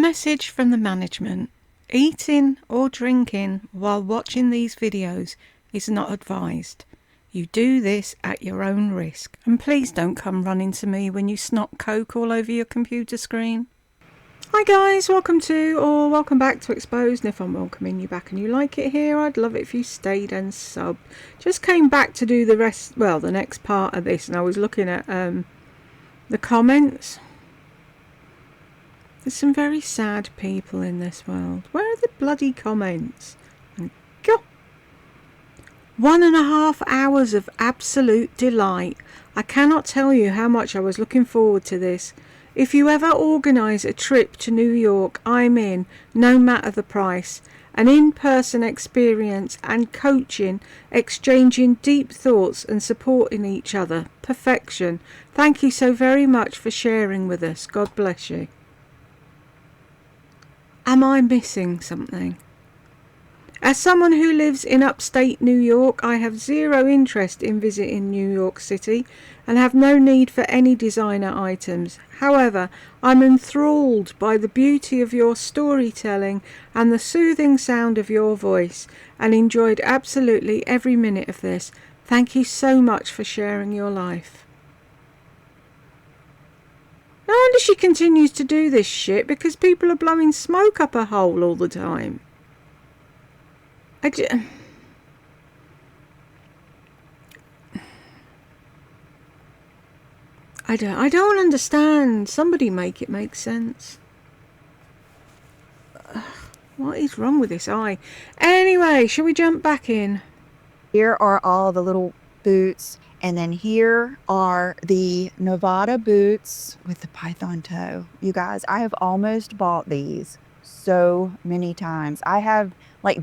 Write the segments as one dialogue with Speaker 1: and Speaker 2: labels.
Speaker 1: message from the management: eating or drinking while watching these videos is not advised. You do this at your own risk. And please don't come running to me when you snot coke all over your computer screen. Hi guys, welcome back to Exposed, and if I'm welcoming you back and you like it here, I'd love it if you stayed and subbed. Just came back to do the next part of this, and I was looking at the comments. There's some very sad people in this world. Where are the bloody comments? And go! 1.5 hours of absolute delight. I cannot tell you how much I was looking forward to this. If you ever organise a trip to New York, I'm in, no matter the price. An in-person experience and coaching, exchanging deep thoughts and supporting each other. Perfection. Thank you so very much for sharing with us. God bless you. Am I missing something? As someone who lives in upstate New York, I have zero interest in visiting New York City and have no need for any designer items. However, I'm enthralled by the beauty of your storytelling and the soothing sound of your voice, and enjoyed absolutely every minute of this. Thank you so much for sharing your life. No wonder she continues to do this shit, because people are blowing smoke up her hole all the time. I don't understand. Somebody make it make sense. What is wrong with this eye? Anyway, shall we jump back in?
Speaker 2: Here are all the little boots. And then here are the Nevada boots with the python toe. You guys, I have almost bought these so many times. I have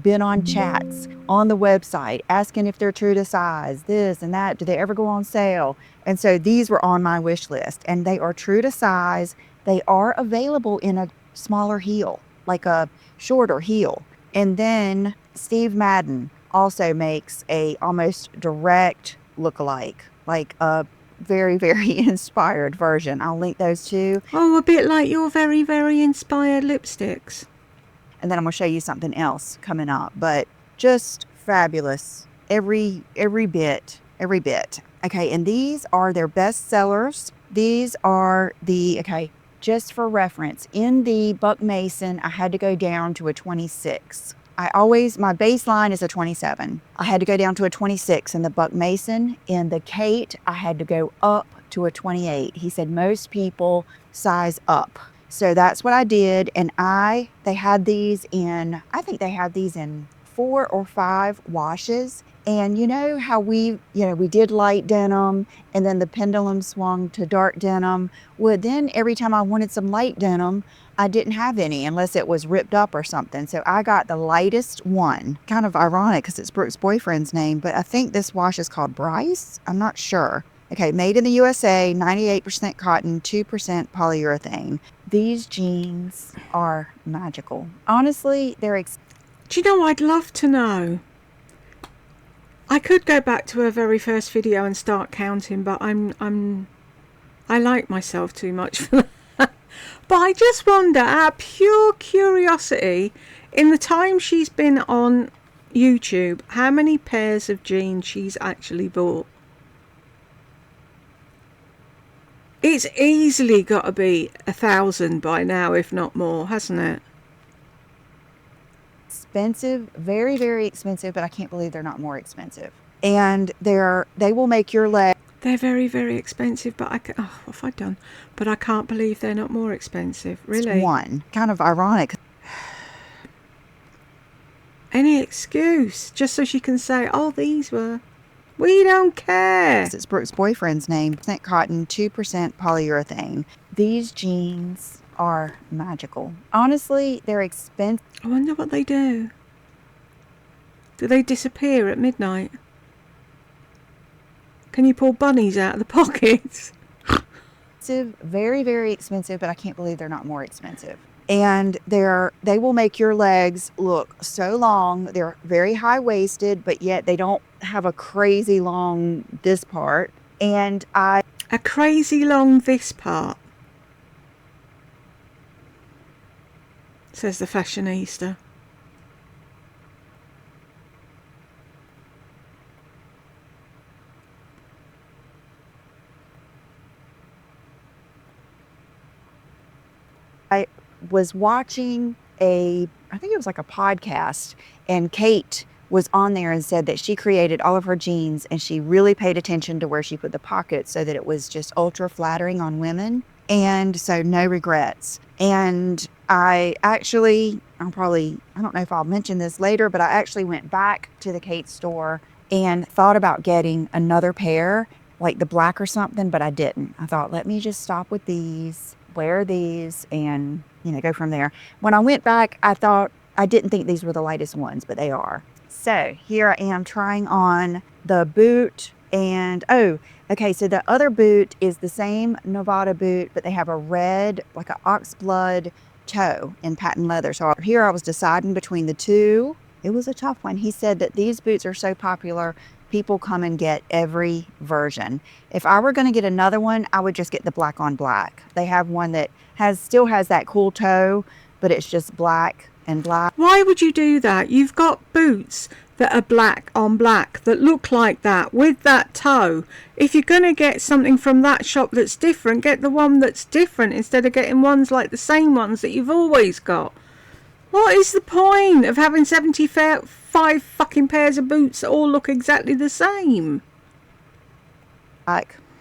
Speaker 2: been on chats on the website asking if they're true to size, this and that. Do they ever go on sale? And so these were on my wish list, and they are true to size. They are available in a smaller heel, like a shorter heel. And then Steve Madden also makes a almost direct look-alike, like a very, very inspired version. I'll link those too.
Speaker 1: Oh, a bit like your very, very inspired lipsticks.
Speaker 2: And then I'm going to show you something else coming up, but just fabulous. Every bit. Okay, and these are their best sellers. These are just for reference, in the Buck Mason, I had to go down to a 26. My baseline is a 27. I had to go down to a 26 in the Buck Mason. In the Kate, I had to go up to a 28. He said most people size up. So that's what I did. And they had these in, I think they had these in 4 or 5 washes. And you know how we did light denim, and then the pendulum swung to dark denim. Well, then every time I wanted some light denim, I didn't have any unless it was ripped up or something. So I got the lightest one. Kind of ironic because it's Brooke's boyfriend's name, but I think this wash is called Bryce. I'm not sure. Okay, made in the USA, 98% cotton, 2% polyurethane. These jeans are magical. Honestly, they're
Speaker 1: Do you know, I'd love to know. I could go back to her very first video and start counting, but I like myself too much for that. But I just wonder, out of pure curiosity, in the time she's been on YouTube, how many pairs of jeans she's actually bought. It's easily got to be 1,000 by now, if not more, hasn't it?
Speaker 2: Expensive, very, very expensive, but I can't believe they're not more expensive. And they will make your leg.
Speaker 1: They're very, very expensive, but what have I done? But I can't believe they're not more expensive, really.
Speaker 2: One, kind of ironic.
Speaker 1: Any excuse, just so she can say, oh, these were. We don't care.
Speaker 2: It's Brooke's boyfriend's name. % cotton, 2% polyurethane. These jeans are magical. Honestly, they're expensive.
Speaker 1: I wonder what they do. Do they disappear at midnight? Can you pull bunnies out of the pockets?
Speaker 2: Very, very expensive, but I can't believe they're not more expensive. And they will make your legs look so long. They're very high-waisted, but yet they don't have a crazy long this part. And
Speaker 1: a crazy long this part. says the fashionista.
Speaker 2: I was watching I think it was like a podcast, and Kate was on there and said that she created all of her jeans and she really paid attention to where she put the pockets so that it was just ultra flattering on women. And so no regrets. And I don't know if I'll mention this later, but I actually went back to the Kate store and thought about getting another pair, like the black or something, but I didn't. I thought, let me just stop with these, wear these, and, go from there. When I went back, I didn't think these were the lightest ones, but they are. So here I am trying on the boot, and okay, so the other boot is the same Nevada boot, but they have a red, like an oxblood toe in patent leather. So here I was deciding between the two. It was a tough one. He said that these boots are so popular, people come and get every version. If I were going to get another one, I would just get the black on black. They have one that still has that cool toe, but it's just black and black.
Speaker 1: Why would you do that? You've got boots that are black on black that look like that with that toe. If you're going to get something from that shop that's different, get the one that's different instead of getting ones like the same ones that you've always got. What is the point of having 75 fucking pairs of boots that all look exactly the same?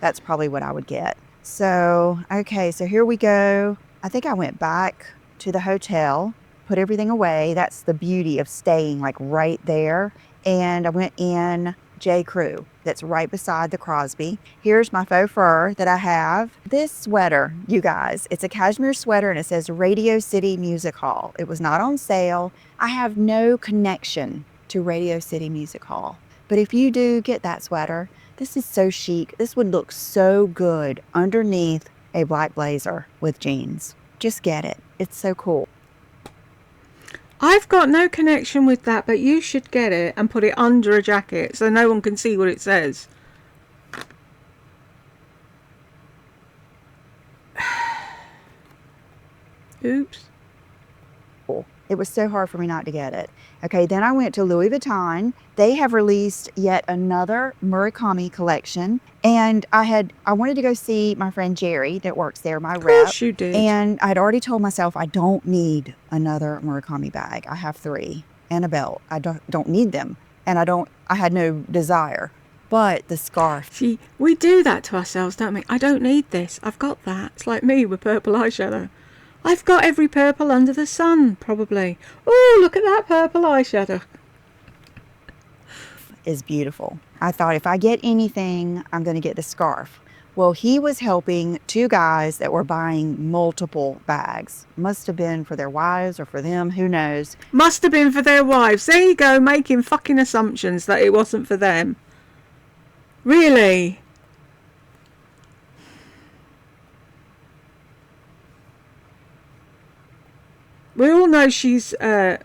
Speaker 2: That's probably what I would get. So, okay, so here we go. I think I went back to the hotel, put everything away. That's the beauty of staying like right there. And I went in J. Crew, that's right beside the Crosby. Here's my faux fur that I have. This sweater, you guys, it's a cashmere sweater and it says Radio City Music Hall. It was not on sale. I have no connection to Radio City Music Hall. But if you do get that sweater, this is so chic. This would look so good underneath a black blazer with jeans. Just get it. It's so cool.
Speaker 1: I've got no connection with that, but you should get it and put it under a jacket so no one can see what it says. Oops.
Speaker 2: It was so hard for me not to get it. Okay, then I went to Louis Vuitton. They have released yet another Murakami collection. And I wanted to go see my friend Jerry that works there, my rep.
Speaker 1: Of course you did.
Speaker 2: And I'd already told myself I don't need another Murakami bag. I have 3 and a belt. I don't need them. And I had no desire. But the scarf.
Speaker 1: See, we do that to ourselves, don't we? I don't need this. I've got that. It's like me with purple eyeshadow. I've got every purple under the sun, probably. Oh, look at that purple eyeshadow.
Speaker 2: Is beautiful. I thought if I get anything, I'm going to get the scarf. Well, he was helping 2 guys that were buying multiple bags. Must have been for their wives or for them, who knows.
Speaker 1: Must have been for their wives. There you go, making fucking assumptions that it wasn't for them. Really? We all know she's, oh,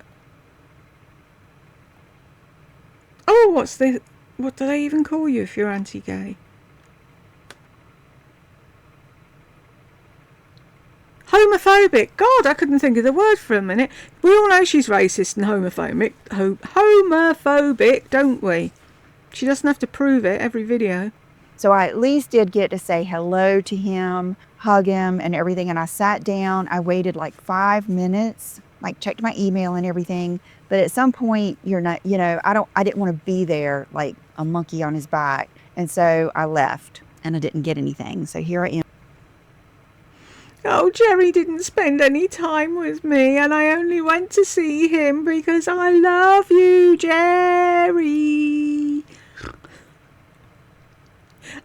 Speaker 1: what do they even call you if you're anti-gay? Homophobic. God, I couldn't think of the word for a minute. We all know she's racist and homophobic. Homophobic, don't we? She doesn't have to prove it every video.
Speaker 2: So I at least did get to say hello to him, hug him and everything. And I sat down. I waited like 5 minutes, like checked my email and everything. But at some point, you're not, I didn't want to be there like a monkey on his back. And so I left and I didn't get anything. So here I am.
Speaker 1: Oh, Jerry didn't spend any time with me and I only went to see him because I love you, Jerry.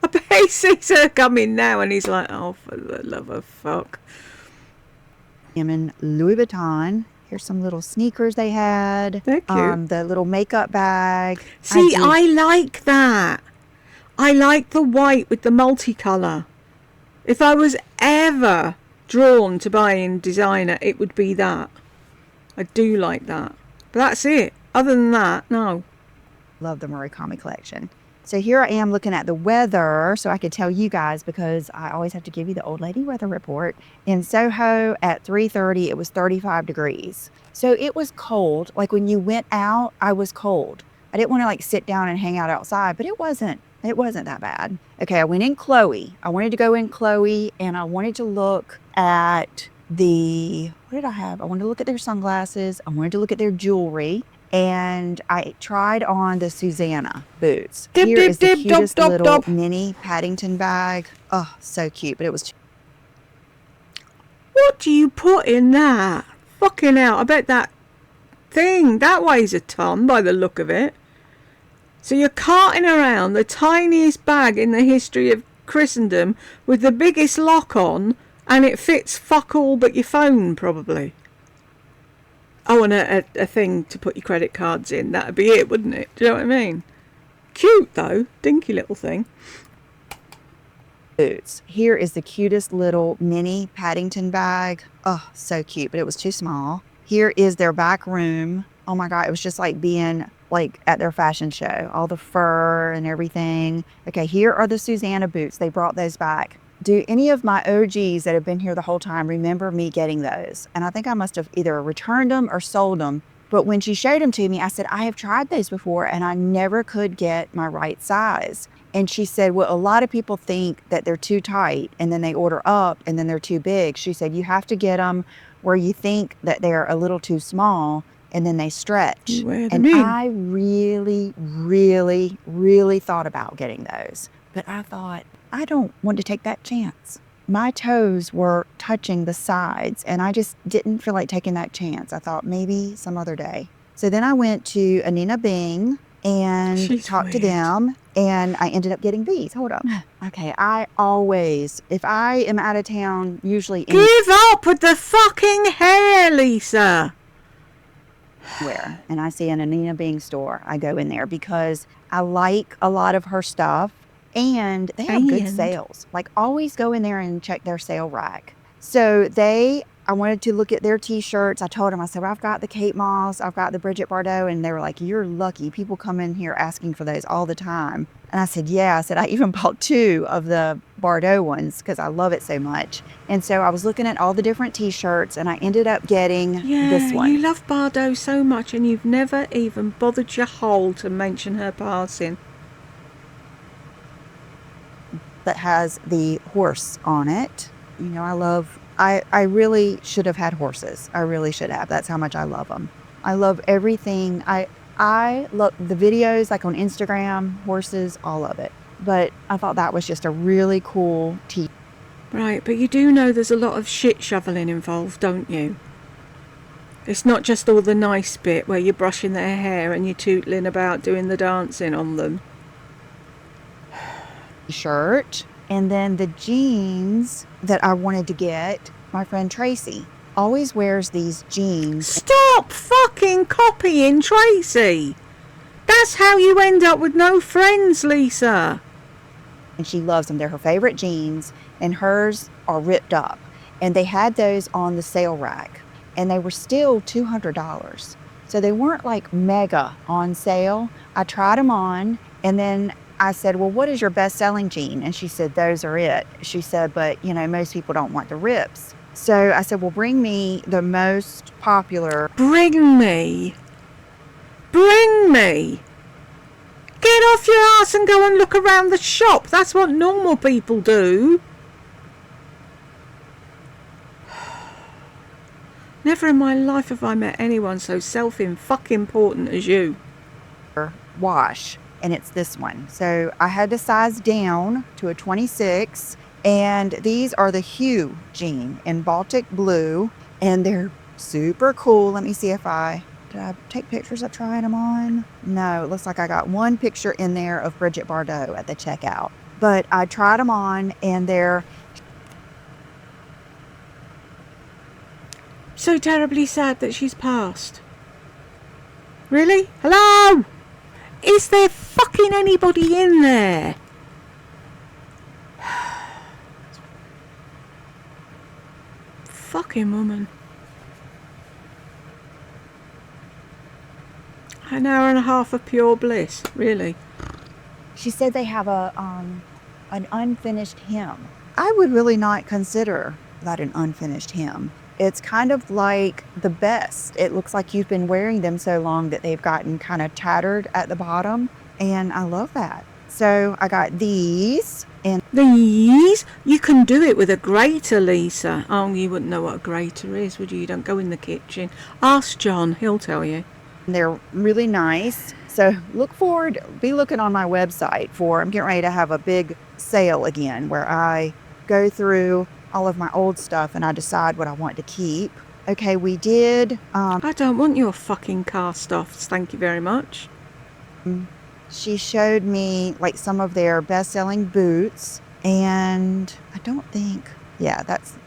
Speaker 1: I bet he sees her coming now and he's like, oh, for the love of fuck.
Speaker 2: I'm in Louis Vuitton. Here's some little sneakers they had.
Speaker 1: They're cute.
Speaker 2: The little makeup bag.
Speaker 1: See, I like that. I like the white with the multicolour. If I was ever drawn to buying designer, it would be that. I do like that. But that's it. Other than that, no.
Speaker 2: Love the Murakami collection. So here I am looking at the weather so I could tell you guys, because I always have to give you the old lady weather report. In Soho at 3:30, it was 35 degrees. So it was cold. Like when you went out, I was cold. I didn't want to like sit down and hang out outside, but it wasn't that bad. Okay, I went in Chloe. I wanted to go in Chloe and I wanted to look at what did I have? I wanted to look at their sunglasses. I wanted to look at their jewelry. And I tried on the Susanna boots.
Speaker 1: Dib,
Speaker 2: Here
Speaker 1: dib,
Speaker 2: is the
Speaker 1: dib, dop,
Speaker 2: cutest
Speaker 1: dop,
Speaker 2: little
Speaker 1: dop.
Speaker 2: mini Paddington bag. Oh, so cute, but it was
Speaker 1: What do you put in that? Fucking hell, I bet that weighs a ton by the look of it. So you're carting around the tiniest bag in the history of Christendom with the biggest lock on, and it fits fuck all but your phone, probably. Oh, and a thing to put your credit cards in. That'd be it, wouldn't it? Do you know what I mean? Cute, though. Dinky little thing.
Speaker 2: boots. Here is the cutest little mini Paddington bag. Oh, so cute, but it was too small. Here is their back room. Oh my God, it was just like being like at their fashion show. All the fur and everything. Okay, here are the Susanna boots. They brought those back. Do any of my OGs that have been here the whole time remember me getting those? And I think I must have either returned them or sold them. But when she showed them to me, I said, I have tried those before and I never could get my right size. And she said, well, a lot of people think that they're too tight and then they order up and then they're too big. She said, you have to get them where you think that they're a little too small and then they stretch. And I really, really, really thought about getting those. But I thought, I don't want to take that chance. My toes were touching the sides and I just didn't feel like taking that chance. I thought maybe some other day. So then I went to Anina Bing and talked to them and I ended up getting these. Hold up. Okay, I always, if I am out of town, usually
Speaker 1: Give up with the fucking hair, Lisa.
Speaker 2: Where and I see an Anina Bing store, I go in there because I like a lot of her stuff. And they have good sales. Like, always go in there and check their sale rack. So I wanted to look at their t-shirts. I told them, I said, well, I've got the Kate Moss, I've got the Bridget Bardot. And they were like, you're lucky. People come in here asking for those all the time. And I said, yeah. I said, I even bought 2 of the Bardot ones because I love it so much. And so I was looking at all the different t-shirts and I ended up getting this one.
Speaker 1: You love Bardot so much and you've never even bothered your hole to mention her passing.
Speaker 2: That has the horse on it. You know, I really should have had horses. I really should have. That's how much I love them. I love everything. I love the videos like on Instagram, horses, all of it. But I thought that was just a really cool tee.
Speaker 1: Right, but you do know there's a lot of shit shoveling involved, don't you? It's not just all the nice bit where you're brushing their hair and you're tootling about doing the dancing on them.
Speaker 2: Shirt, and then the jeans that I wanted to get. My friend Tracy always wears these jeans.
Speaker 1: Stop fucking copying Tracy. That's how you end up with no friends, Lisa.
Speaker 2: And she loves them. They're her favorite jeans, and hers are ripped up. And they had those on the sale rack, and they were still $200. So they weren't like mega on sale. I tried them on, and then I said, well, what is your best-selling jean? And she said, those are it. She said, but, you know, most people don't want the rips. So I said, well, bring me the most popular.
Speaker 1: Bring me. Get off your ass and go and look around the shop. That's what normal people do. Never in my life have I met anyone so self-fucking-important as you.
Speaker 2: Wash. And it's this one. So I had to size down to a 26. And these are the Hue jean in Baltic blue. And they're super cool. Let me see if did I take pictures of trying them on? No, it looks like I got one picture in there of Bridget Bardot at the checkout. But I tried them on and they're
Speaker 1: so terribly sad that she's passed. Really? Hello? Is there fucking anybody in there? Fucking woman. An hour and a half of pure bliss, really.
Speaker 2: She said they have an unfinished hem. I would really not consider that an unfinished hem. It's kind of like the best. It looks like you've been wearing them so long that they've gotten kind of tattered at the bottom. And I love that. So I got these. And
Speaker 1: these? You can do it with a grater, Lisa. Oh, you wouldn't know what a grater is, would you? You don't go in the kitchen. Ask John, he'll tell you.
Speaker 2: They're really nice. So be looking on my website I'm getting ready to have a big sale again where I go through all of my old stuff and I decide what I want to keep. Okay, we did.
Speaker 1: I don't want your fucking cast-offs, thank you very much.
Speaker 2: She showed me like some of their best-selling boots, and I don't think,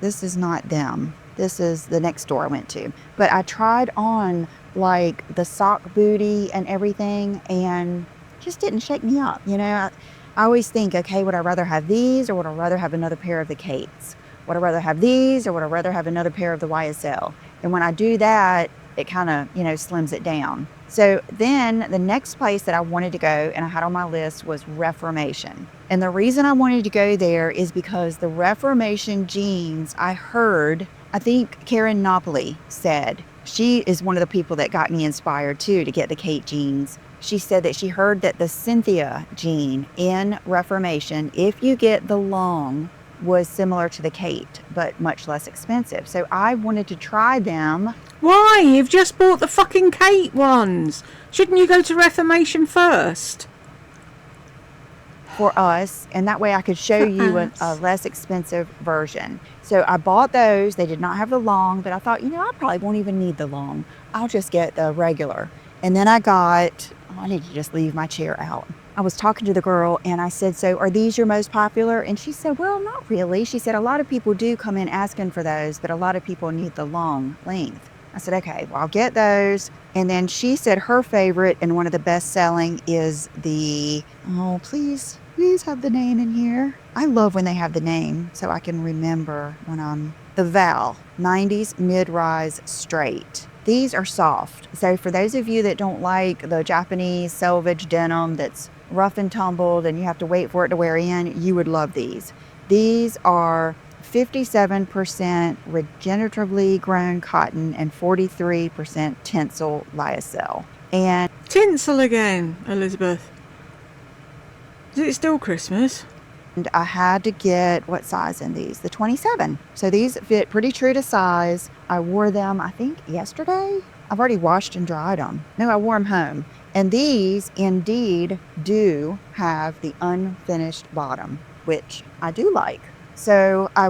Speaker 2: this is not them. This is the next store I went to. But I tried on like the sock booty and everything, and just didn't shake me up. You know, I always think, okay, would I rather have these or would I rather have another pair of the Kates? Would I rather have these or would I rather have another pair of the YSL? And when I do that, it kind of, slims it down. So then the next place that I wanted to go and I had on my list was Reformation. And the reason I wanted to go there is because the Reformation jeans, I think Karen Napoli said, she is one of the people that got me inspired too to get the Kate jeans. She said that she heard that the Cynthia jean in Reformation, if you get the long, was similar to the Kate, but much less expensive. So I wanted to try them.
Speaker 1: Why? You've just bought the fucking Kate ones. Shouldn't you go to Reformation first?
Speaker 2: For us, and that way I could show you a less expensive version. So I bought those. They did not have the long, but I thought, I probably won't even need the long. I'll just get the regular. And then I need to just leave my chair out. I was talking to the girl and I said, so are these your most popular? And she said, well, not really. She said, a lot of people do come in asking for those, but a lot of people need the long length. I said, okay, well, I'll get those. And then she said her favorite and one of the best selling is please have the name in here. I love when they have the name so I can remember the Val 90s mid-rise straight. These are soft. So for those of you that don't like the Japanese selvage denim that's rough and tumbled and you have to wait for it to wear in, you would love these. These are 57% regeneratively grown cotton and 43% tencel lyocell. And
Speaker 1: tinsel again, Elizabeth. Is it still Christmas?
Speaker 2: And I had to get, what size in these? The 27. So these fit pretty true to size. I wore them, I think, yesterday. I've already washed and dried them. No, I wore them home. And these indeed do have the unfinished bottom, which I do like. So I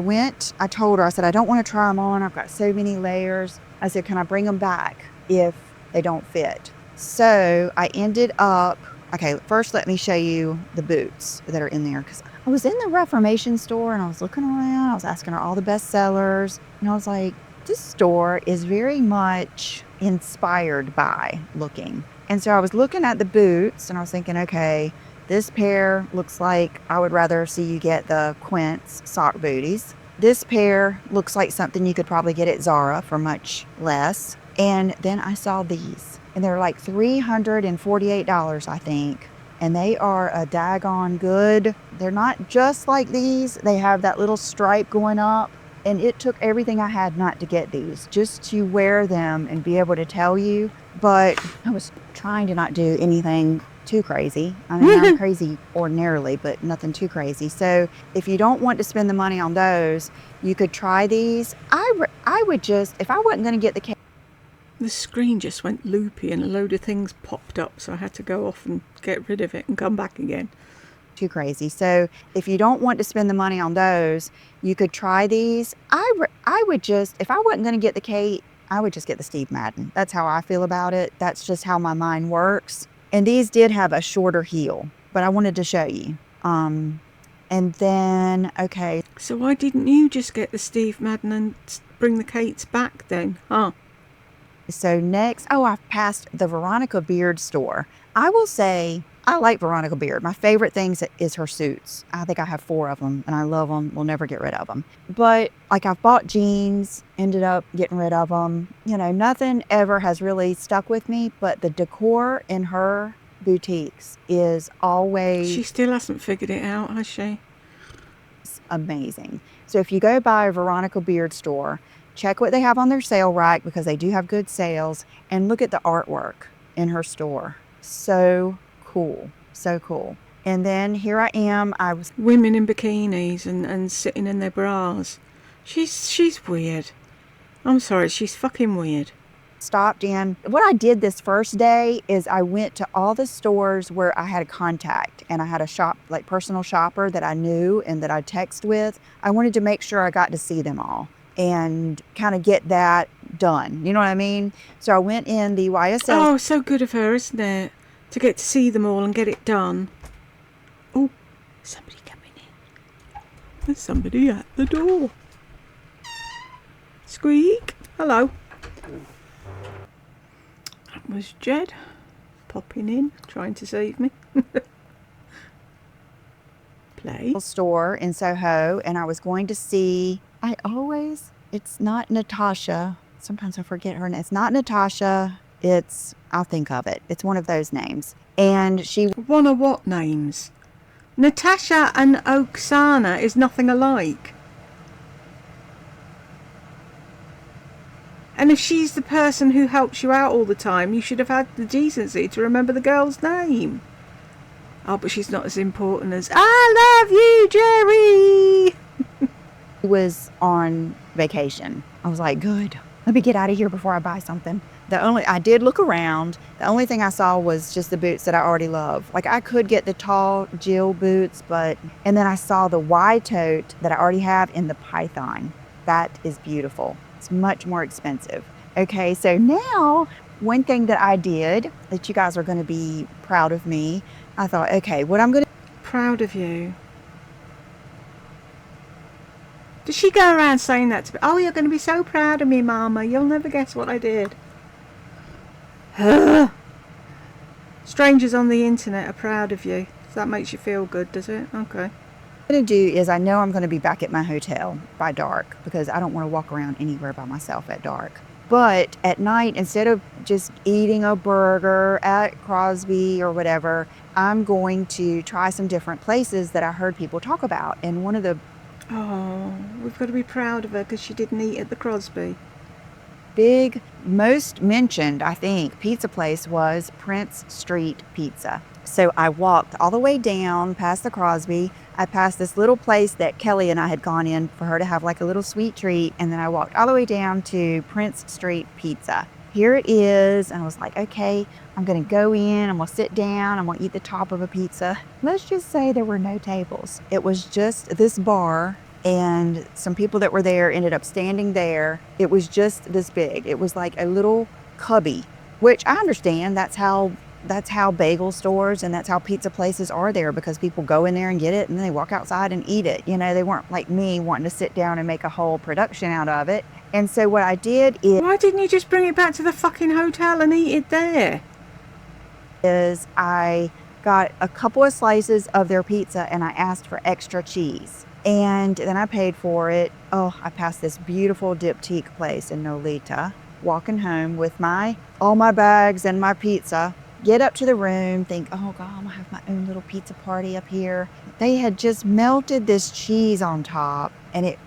Speaker 2: told her, I said, I don't want to try them on. I've got so many layers. I said, can I bring them back if they don't fit? So I ended up, okay, first let me show you the boots that are in there. Because I was in the Reformation store and I was looking around. I was asking her all the best sellers. And I was like, this store is very much inspired by looking. And so I was looking at the boots and I was thinking, okay, this pair looks like I would rather see you get the Quince sock booties. This pair looks like something you could probably get at Zara for much less. And then I saw these and they're like $348, I think. And they are a daggone good. They're not just like these. They have that little stripe going up. And it took everything I had not to get these, just to wear them and be able to tell you. But I was trying to not do anything too crazy. I mean, I'm crazy ordinarily, but nothing too crazy. So if you don't want to spend the money on those, you could try these. I would just, if I wasn't going to get
Speaker 1: the screen just went loopy and a load of things popped up, so I had to go off and get rid of it and come back again.
Speaker 2: Too crazy. So if you don't want to spend the money on those, you could try these. I would just, if I wasn't going to get the Kate, I would just get the Steve Madden. That's how I feel about it. That's just how my mind works. And these did have a shorter heel, but I wanted to show you. And then, okay.
Speaker 1: So why didn't you just get the Steve Madden and bring the Kates back then, huh?
Speaker 2: So next, I've passed the Veronica Beard store. I will say, I like Veronica Beard. My favorite things is her suits. I think I have 4 of them and I love them. We'll never get rid of them. But like I've bought jeans, ended up getting rid of them. Nothing ever has really stuck with me, but the decor in her boutiques is always
Speaker 1: She still hasn't figured it out, has she?
Speaker 2: amazing. So if you go by a Veronica Beard store, check what they have on their sale rack because they do have good sales, and look at the artwork in her store. So cool. So cool. And then here I am. I was
Speaker 1: Women in bikinis and sitting in their bras. She's weird. I'm sorry, she's fucking weird.
Speaker 2: stopped in. What I did this first day is I went to all the stores where I had a contact and I had a shop, like personal shopper that I knew and that I text with. I wanted to make sure I got to see them all and kind of get that done. You know what I mean? So I went in the YSL.
Speaker 1: Oh, so good of her, isn't it? To get to see them all and get it done. Oh, somebody coming in. There's somebody at the door. Squeak. Hello. That was Jed popping in, trying to save me. Play.
Speaker 2: Store in Soho, and I was going to see, it's not Natasha. Sometimes I forget her name. It's not Natasha. I'll think of it. It's one of those names. And she...
Speaker 1: One of what names? Natasha and Oksana is nothing alike. And if she's the person who helps you out all the time, you should have had the decency to remember the girl's name. Oh, but she's not as important as, I love you, Jerry!
Speaker 2: was on vacation. I was like, good. Let me get out of here before I buy something. I did look around. The only thing I saw was just the boots that I already love. Like I could get the tall Jill boots, and then I saw the wide tote that I already have in the Python. That is beautiful. It's much more expensive. Okay, so now one thing that I did that you guys are going to be proud of me, I thought, okay, what I'm going to...
Speaker 1: Proud of you. Does she go around saying that to me? Oh, you're going to be so proud of me, Mama. You'll never guess what I did. Strangers on the internet are proud of you. So that makes you feel good, does it? Okay.
Speaker 2: What I'm going to do is I know I'm going to be back at my hotel by dark because I don't want to walk around anywhere by myself at dark. But at night, instead of just eating a burger at Crosby or whatever, I'm going to try some different places that I heard people talk about. And one of the...
Speaker 1: Oh, we've got to be proud of her because she didn't eat at the Crosby.
Speaker 2: Big, most mentioned, I think, pizza place was Prince Street Pizza. So I walked all the way down past the Crosby. I passed this little place that Kelly and I had gone in for her to have like a little sweet treat. And then I walked all the way down to Prince Street Pizza. Here it is. And I was like, okay, I'm going to go in. I'm going to sit down. I'm going to eat the top of a pizza. Let's just say there were no tables. It was just this bar. And some people that were there ended up standing there. It was just this big. It was like a little cubby, which I understand. That's how bagel stores and that's how pizza places are there because people go in there and get it and then they walk outside and eat it. You know, they weren't like me wanting to sit down and make a whole production out of it. And so what I did is...
Speaker 1: Why didn't you just bring it back to the fucking hotel and eat it there?
Speaker 2: Is I got a couple of slices of their pizza and I asked for extra cheese. And then I paid for it. Oh, I passed this beautiful diptyque place in Nolita, walking home with all my bags and my pizza. Get up to the room, think, oh God, I'm gonna have my own little pizza party up here. They had just melted this cheese on top and it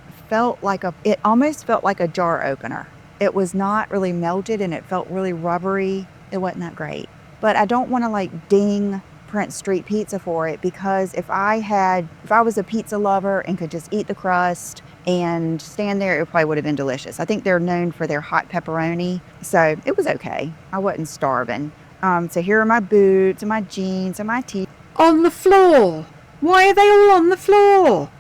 Speaker 2: almost felt like a jar opener. It was not really melted and it felt really rubbery. It wasn't that great. But I don't want to like ding Prince Street Pizza for it because if I was a pizza lover and could just eat the crust and stand there, it probably would have been delicious. I think they're known for their hot pepperoni. So it was okay. I wasn't starving. So here are my boots and my jeans and my tee.
Speaker 1: On the floor? Why are they all on the floor?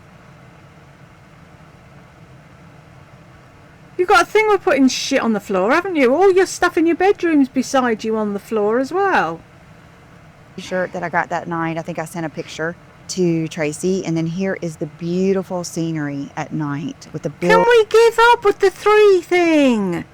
Speaker 1: You've got a thing with putting shit on the floor, haven't you? All your stuff in your bedroom's beside you on the floor as well.
Speaker 2: Shirt that I got that night. I think I sent a picture to Tracy. And then here is the beautiful scenery at night with the
Speaker 1: Can we give up with the 3 thing?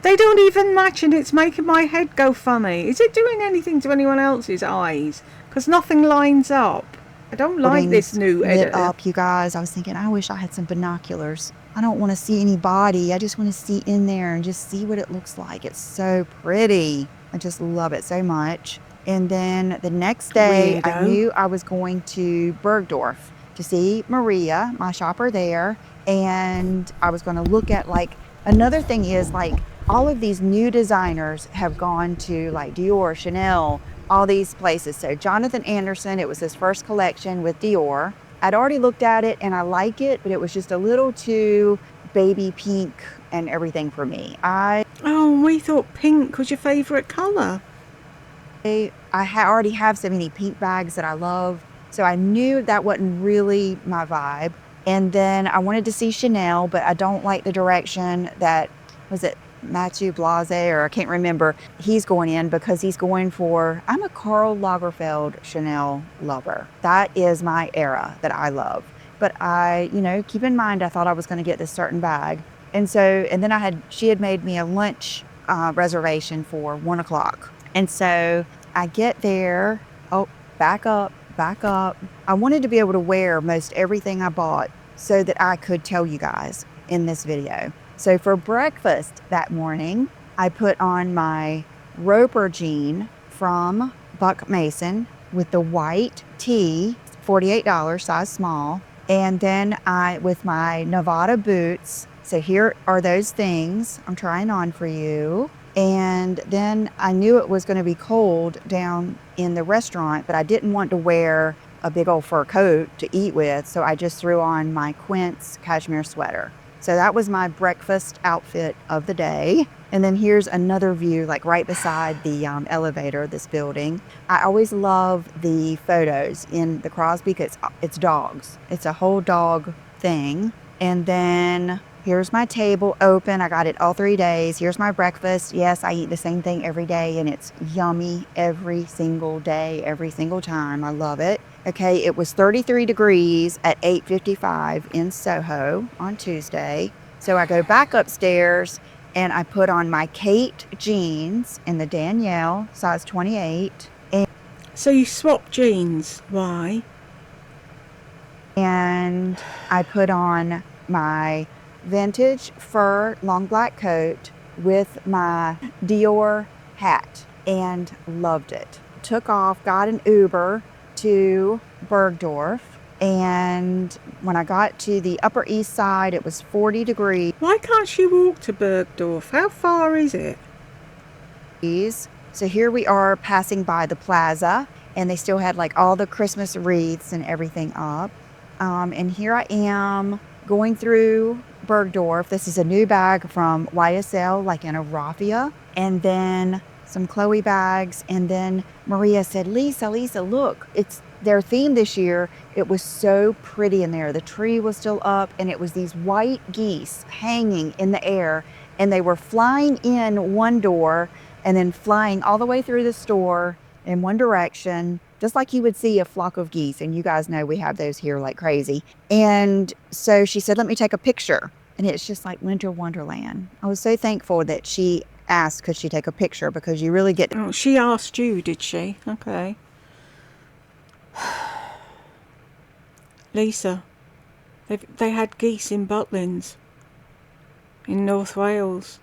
Speaker 1: They don't even match and it's making my head go funny. Is it doing anything to anyone else's eyes? Because nothing lines up. I don't like this new edit.
Speaker 2: Up, you guys. I was thinking, I wish I had some binoculars. I don't want to see anybody. I just want to see in there and just see what it looks like. It's so pretty. I just love it so much. And then the next day, I
Speaker 1: Weirdo.
Speaker 2: knew I was going to Bergdorf to see Maria, my shopper there. And I was going to look at like, another thing is like all of these new designers have gone to like Dior, Chanel, all these places. So Jonathan Anderson, it was his first collection with Dior. I'd already looked at it and I like it, but it was just a little too baby pink and everything for me.
Speaker 1: Oh, we thought pink was your favourite colour.
Speaker 2: Already have so many pink bags that I love. So I knew that wasn't really my vibe. And then I wanted to see Chanel, but I don't like the direction that, was it Matthew Blase, or I can't remember, he's going in, because he's going for, I'm a Karl Lagerfeld Chanel lover. That is my era that I love. But keep in mind, I thought I was going to get this certain bag. And then she had made me a lunch reservation for 1 o'clock. And so I get there. Oh, back up. I wanted to be able to wear most everything I bought so that I could tell you guys in this video. So for breakfast that morning, I put on my Roper jean from Buck Mason with the white tee, $48, size small. And then with my Nevada boots. So here are those things I'm trying on for you. And then I knew it was going to be cold down in the restaurant, but I didn't want to wear a big old fur coat to eat with. So I just threw on my Quince cashmere sweater. So that was my breakfast outfit of the day. And then here's another view, like right beside the elevator of this building. I always love the photos in the Crosby because it's dogs. It's a whole dog thing. And then here's my table open. I got it all 3 days. Here's my breakfast. Yes, I eat the same thing every day, and it's yummy every single day, every single time. I love it. Okay, it was 33 degrees at 8:55 in Soho on Tuesday. So I go back upstairs and I put on my Kate jeans in the Danielle, size 28.
Speaker 1: So you swapped jeans. Why?
Speaker 2: And I put on my vintage fur long black coat with my Dior hat and loved it. Took off, got an Uber to Bergdorf, and when I got to the Upper East Side, it was 40 degrees.
Speaker 1: Why can't you walk to Bergdorf? How far is it?
Speaker 2: So here we are passing by the plaza, and they still had like all the Christmas wreaths and everything up. And here I am going through Bergdorf. This is a new bag from YSL, like in a raffia, and then some Chloe bags. And then Maria said, Lisa, look, it's their theme this year. It was so pretty in there. The tree was still up, and it was these white geese hanging in the air, and they were flying in one door and then flying all the way through the store in one direction, just like you would see a flock of geese. And you guys know we have those here like crazy. And so she said, let me take a picture. And it's just like winter wonderland. I was so thankful that she asked, could she take a picture? Because you really get...
Speaker 1: Oh, she asked you, did she? Okay. Lisa, they had geese in Butlins, in North Wales.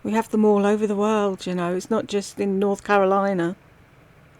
Speaker 1: We have them all over the world, you know. It's not just in North Carolina.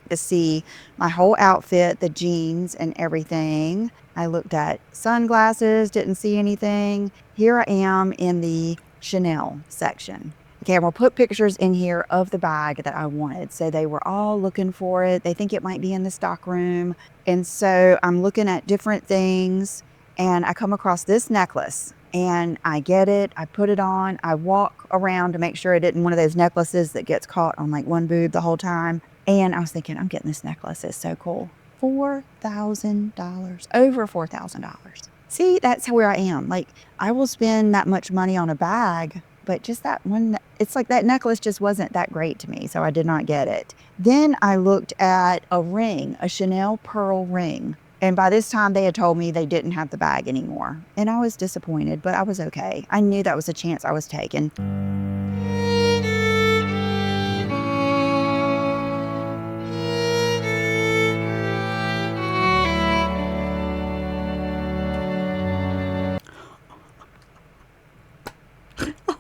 Speaker 2: To see my whole outfit, the jeans and everything. I looked at sunglasses, didn't see anything. Here I am in the Chanel section. Okay, I'm gonna put pictures in here of the bag that I wanted. So they were all looking for it. They think it might be in the stock room. And so I'm looking at different things, and I come across this necklace. And I get it, I put it on, I walk around to make sure it isn't one of those necklaces that gets caught on like one boob the whole time. And I was thinking, I'm getting this necklace, it's so cool. $4,000, over $4,000. See, that's where I am. Like, I will spend that much money on a bag, but just that one, it's like that necklace just wasn't that great to me, so I did not get it. Then I looked at a ring, a Chanel pearl ring. And by this time, they had told me they didn't have the bag anymore. And I was disappointed, but I was okay. I knew that was a chance I was taking.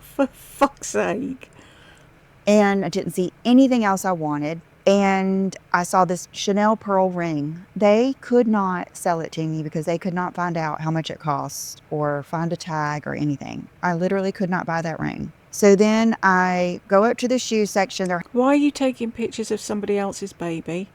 Speaker 1: For fuck's sake.
Speaker 2: And I didn't see anything else I wanted. And I saw this Chanel pearl ring. They could not sell it to me because they could not find out how much it cost or find a tag or anything. I literally could not buy that ring. So then I go up to the shoe section. They're
Speaker 1: Why are you taking pictures of somebody else's baby?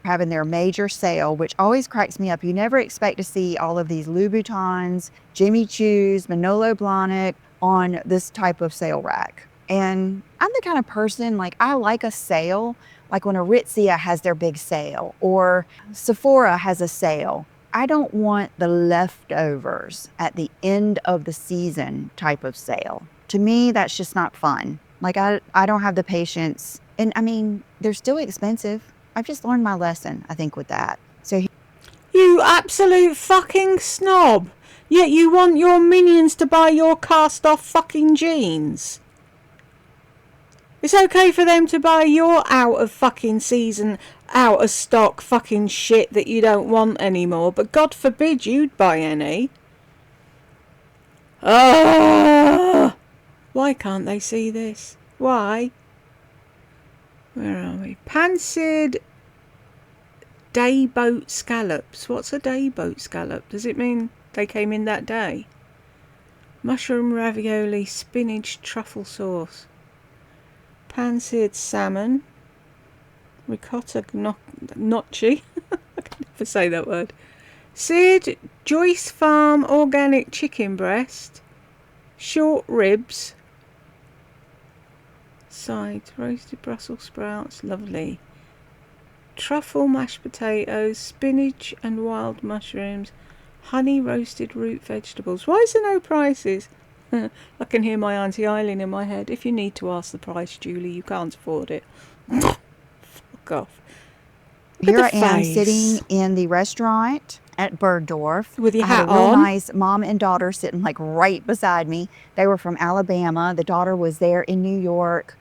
Speaker 2: having their major sale, which always cracks me up. You never expect to see all of these Louboutins, Jimmy Choos, Manolo Blahnik on this type of sale rack. And I'm the kind of person, like, I like a sale, like when Aritzia has their big sale or Sephora has a sale. I don't want the leftovers at the end of the season type of sale. To me, that's just not fun. Like, I don't have the patience. And I mean, they're still expensive. I've just learned my lesson, I think, with that. So
Speaker 1: You absolute fucking snob. Yet you want your minions to buy your cast off fucking jeans. It's okay for them to buy your out of fucking season, out of stock fucking shit that you don't want anymore, but God forbid you'd buy any. Why can't they see this? Why? Where are we? Pan-seared day boat scallops. What's a day boat scallop? Does it mean they came in that day? Mushroom ravioli, spinach, truffle sauce. Pan-seared salmon. Ricotta gnocchi. I can never say that word. Seared Joyce Farm organic chicken breast. Short ribs. Sides, roasted Brussels sprouts. Lovely. Truffle mashed potatoes, spinach and wild mushrooms, honey roasted root vegetables. Why is there no prices? I can hear my Auntie Eileen in my head. If you need to ask the price, Julie, you can't afford it. Fuck off.
Speaker 2: Here I am sitting in the restaurant at Bergdorf.
Speaker 1: With your
Speaker 2: I had
Speaker 1: hat
Speaker 2: a real
Speaker 1: on.
Speaker 2: nice mom and daughter sitting like right beside me. They were from Alabama. The daughter was there in New York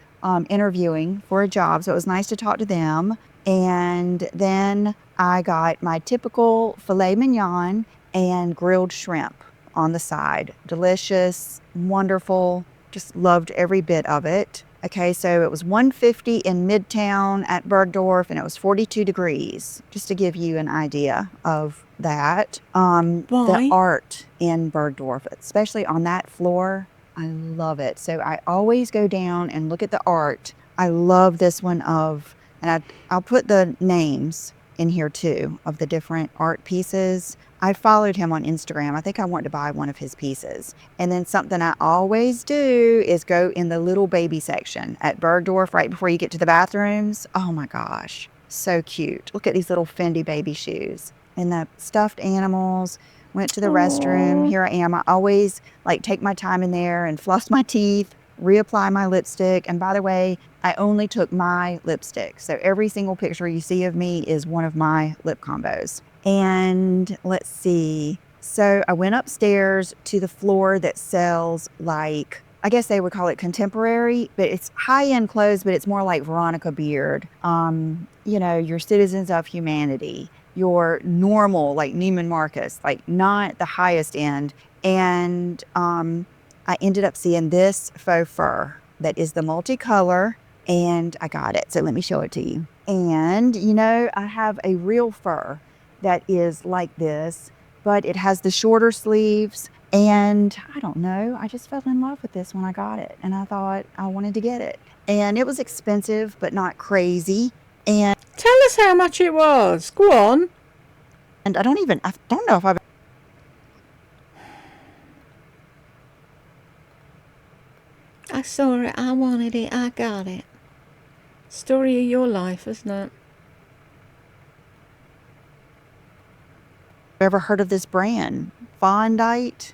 Speaker 2: interviewing for a job. So it was nice to talk to them. And then I got my typical filet mignon and grilled shrimp on the side. Delicious, wonderful, just loved every bit of it. Okay, so it was $150 in Midtown at Bergdorf, and it was 42 degrees, just to give you an idea of that.
Speaker 1: Why?
Speaker 2: The art in Bergdorf, especially on that floor, I love it. So I always go down and look at the art. I love this one of, and I'll put the names in here too of the different art pieces. I followed him on Instagram. I think I want to buy one of his pieces. And then something I always do is go in the little baby section at Bergdorf right before you get to the bathrooms. Oh my gosh, so cute. Look at these little Fendi baby shoes and the stuffed animals. Went to the restroom. Here I am. I always like take my time in there and floss my teeth, reapply my lipstick. And by the way, I only took my lipstick. So every single picture you see of me is one of my lip combos. And let's see. So I went upstairs to the floor that sells like, I guess they would call it contemporary, but it's high-end clothes, but it's more like Veronica Beard. You know, your Citizens of Humanity, your normal, like Neiman Marcus, like not the highest end. And I ended up seeing this faux fur that is the multicolor, and I got it. So let me show it to you. And, you know, I have a real fur that is like this, but it has the shorter sleeves. And I don't know, I just fell in love with this when I got it. And I thought I wanted to get it. And it was expensive, but not crazy. And
Speaker 1: tell us how much it was. Go on.
Speaker 2: And I don't know if I've...
Speaker 1: I saw it, I wanted it, I got it. Story of your life, isn't it?
Speaker 2: ever heard of this brand? Bondite,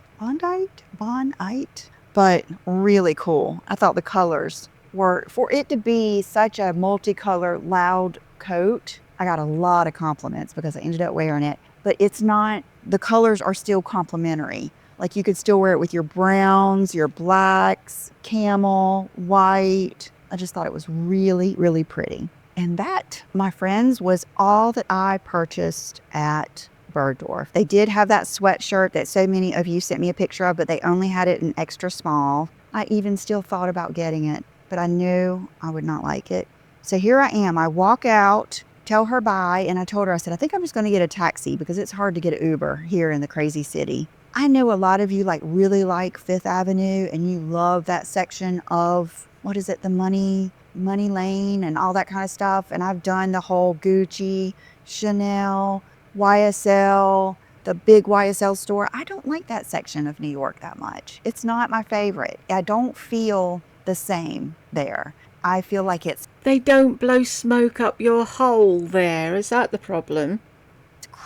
Speaker 2: but really cool. I thought the colors were, for it to be such a multicolor, loud coat, I got a lot of compliments because I ended up wearing it, but it's not, the colors are still complementary. Like you could still wear it with your browns, your blacks, camel, white. I just thought it was really, really pretty. And that, my friends, was all that I purchased at Bergdorf. They did have that sweatshirt that so many of you sent me a picture of, but they only had it in extra small. I even still thought about getting it. but I knew I would not like it. So here I am. I walk out, tell her bye, and I told her, I said, I think I'm just going to get a taxi because it's hard to get an Uber here in the crazy city. I know a lot of you really like Fifth Avenue and you love that section of, what is it, the money lane and all that kind of stuff. And I've done the whole Gucci, Chanel, YSL, the big YSL store. I don't like that section of New York that much. It's not my favorite. I don't feel the same there. I feel like it's
Speaker 1: They don't blow smoke up your hole there. Is that the problem?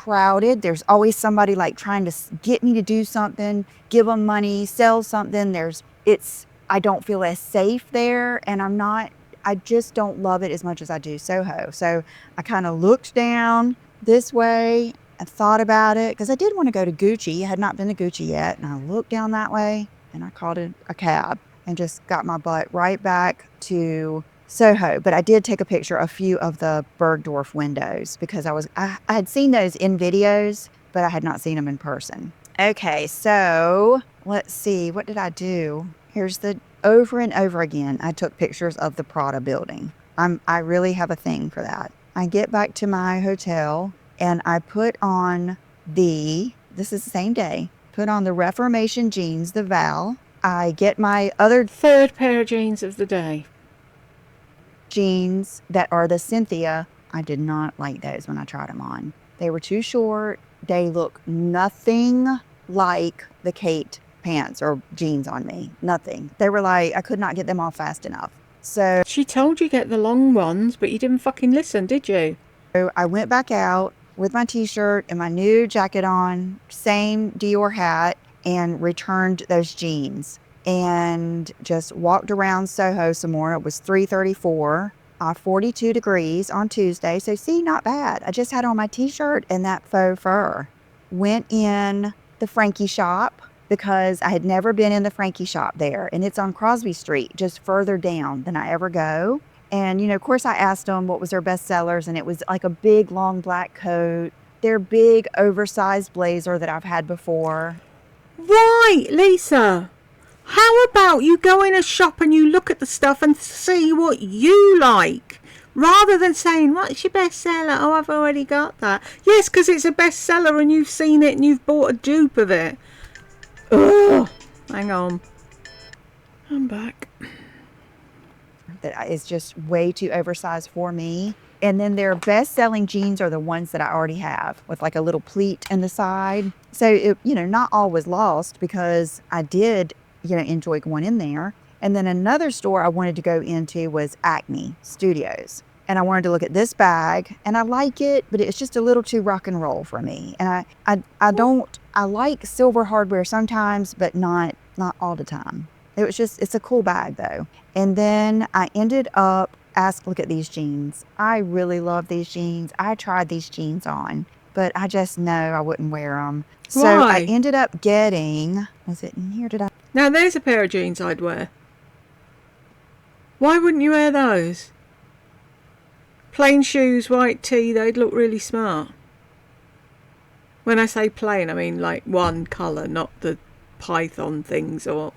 Speaker 2: crowded. There's always somebody like trying to get me to do something, give them money, sell something. I don't feel as safe there, and I just don't love it as much as I do Soho. So I kind of looked down this way and thought about it because I did want to go to Gucci. I had not been to Gucci yet, and I looked down that way and I called it a cab and just got my butt right back to Soho. But I did take a picture of a few of the Bergdorf windows because I had seen those in videos, but I had not seen them in person. Okay, so let's see, what did I do? Here's over and over again, I took pictures of the Prada building. I really have a thing for that. I get back to my hotel and I put on this is the same day, put on the Reformation jeans, the Val. I get my other
Speaker 1: Third pair of jeans of the day.
Speaker 2: jeans that are the Cynthia. I did not like those when I tried them on. They were too short. They look nothing like the Kate pants or jeans on me. Nothing. They were like, I could not get them off fast enough. So
Speaker 1: She told you get the long ones, but you didn't fucking listen, did you?
Speaker 2: I went back out with my t-shirt and my new jacket on, same Dior hat, and returned those jeans and just walked around Soho some more. It was 3:34, 42 degrees on Tuesday. So see, not bad. I just had on my t-shirt and that faux fur. Went in the Frankie shop because I had never been in the Frankie shop there. And it's on Crosby Street, just further down than I ever go. And, of course, I asked them what was their best sellers. And it was like a big, long black coat, their big, oversized blazer that I've had before.
Speaker 1: Right, Lisa. How about you go in a shop and you look at the stuff and see what you like? Rather than saying, what's your bestseller? Oh, I've already got that. Yes, because it's a bestseller and you've seen it and you've bought a dupe of it. Ugh. Hang on. I'm back.
Speaker 2: That is just way too oversized for me. And then their best-selling jeans are the ones that I already have with like a little pleat in the side. So, not all was lost because I did, enjoy going in there. And then another store I wanted to go into was Acne Studios. And I wanted to look at this bag and I like it, but it's just a little too rock and roll for me. And I like silver hardware sometimes, but not all the time. It's a cool bag though. And then I ended up look at these jeans. I really love these jeans. I tried these jeans on, but I just know I wouldn't wear them. So
Speaker 1: Why?
Speaker 2: I ended up getting, was it in here?
Speaker 1: Now there's a pair of jeans I'd wear. Why wouldn't you wear those? Plain shoes, white tee, they'd look really smart. When I say plain, I mean like one colour, not the python things or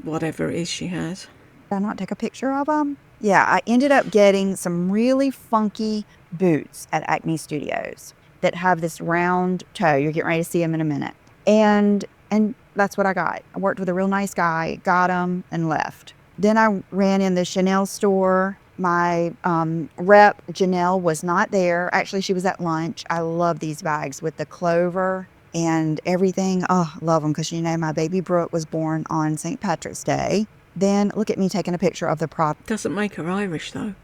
Speaker 1: whatever it is she has.
Speaker 2: Did I not take a picture of them? Yeah, I ended up getting some really funky boots at Acne Studios that have this round toe. You're getting ready to see them in a minute. And that's what I got. I worked with a real nice guy, got them, and left. Then I ran in the Chanel store. My rep, Janelle, was not there. Actually, she was at lunch. I love these bags with the clover and everything. Oh, love them because, my baby Brooke was born on St. Patrick's Day. Then look at me taking a picture of the
Speaker 1: Doesn't make her Irish though.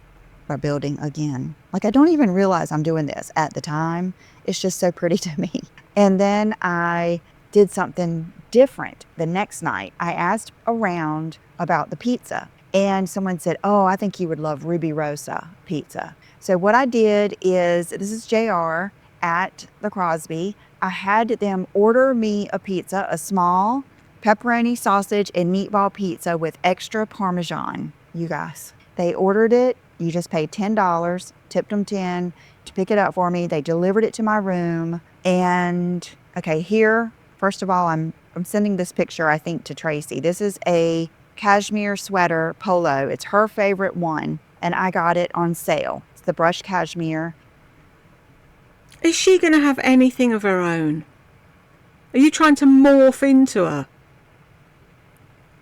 Speaker 2: building again. Like I don't even realize I'm doing this at the time. It's just so pretty to me. And then I did something different the next night. I asked around about the pizza and someone said, oh, I think you would love Ruby Rosa pizza. So what I did is, this is JR at the Crosby. I had them order me a pizza, a small pepperoni, sausage, and meatball pizza with extra Parmesan, you guys. They ordered it. You just paid $10, tipped them 10 to pick it up for me. They delivered it to my room. And okay, here, first of all, I'm sending this picture, I think, to Tracy. This is a cashmere sweater polo. It's her favorite one, and I got it on sale. It's the brushed cashmere.
Speaker 1: Is she going to have anything of her own? Are you trying to morph into her?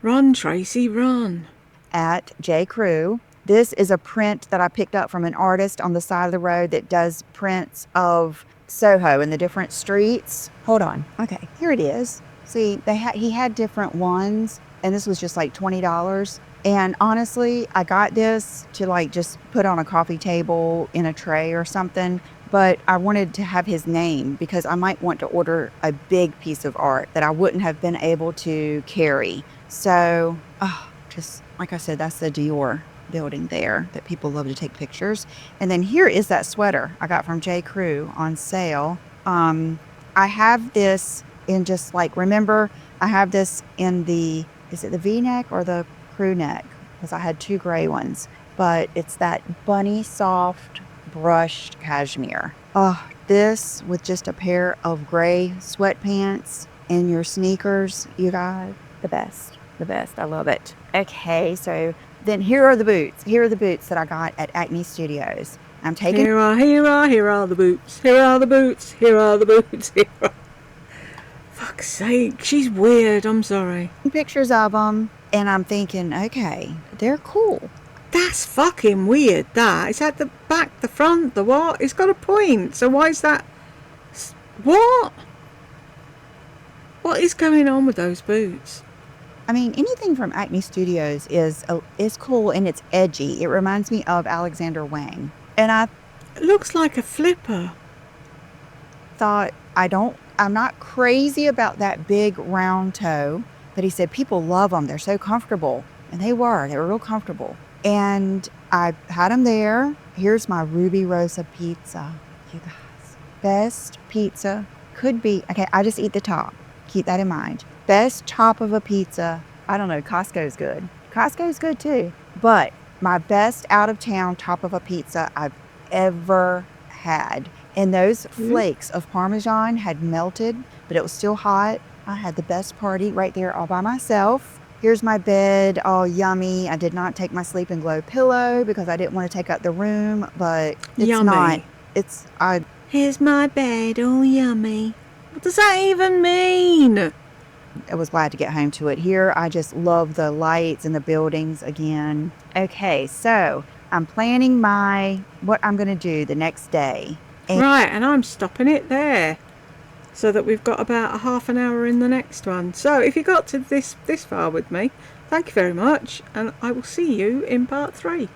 Speaker 1: Run, Tracy, run.
Speaker 2: At J. Crew. This is a print that I picked up from an artist on the side of the road that does prints of Soho in the different streets. Hold on. Okay, here it is. See, he had different ones, and this was just like $20. And honestly, I got this to like just put on a coffee table in a tray or something. But I wanted to have his name because I might want to order a big piece of art that I wouldn't have been able to carry. So, just like I said, that's the Dior building there that people love to take pictures. And then here is that sweater I got from J. Crew on sale. I have this in just like, remember, I have this in the, is it the V-neck or the crew neck? Because I had two gray ones. But it's that bunny soft brushed cashmere. Oh, this with just a pair of gray sweatpants and your sneakers, you guys, the best. I love it. Okay, so then here are the boots. Here are the boots that I got at Acne Studios. I'm taking...
Speaker 1: Here are the boots. Here are the boots. Here are the boots. Here are... Fuck's sake, she's weird. I'm sorry.
Speaker 2: Pictures of them, and I'm thinking, okay, they're cool.
Speaker 1: That's fucking weird, that. It's at the back, the front, the what? It's got a point. So why is that... What? What is going on with those boots?
Speaker 2: I mean, anything from Acne Studios is cool and it's edgy. It reminds me of Alexander Wang. And
Speaker 1: it looks like a flipper.
Speaker 2: Thought, I'm not crazy about that big round toe. But he said people love them. They're so comfortable. And they were real comfortable. And I had them there. Here's my Ruby Rosa pizza. You guys, best pizza could be, okay, I just eat the top. Keep that in mind. Best top of a pizza. I don't know, Costco's good. Costco's good too. But my best out of town top of a pizza I've ever had. And those flakes of Parmesan had melted, but it was still hot. I had the best party right there all by myself. Here's my bed, all yummy. I did not take my Sleep and Glow pillow because I didn't want to take up the room, but it's
Speaker 1: yummy.
Speaker 2: not.
Speaker 1: Here's my bed, all yummy. What does that even mean?
Speaker 2: I was glad to get home to it. Here, I just love the lights and the buildings again. Okay, so I'm planning what I'm going to do the next day.
Speaker 1: Right, and I'm stopping it there so that we've got about a half an hour in the next one. So if you got to this far with me, thank you very much, and I will see you in part 3.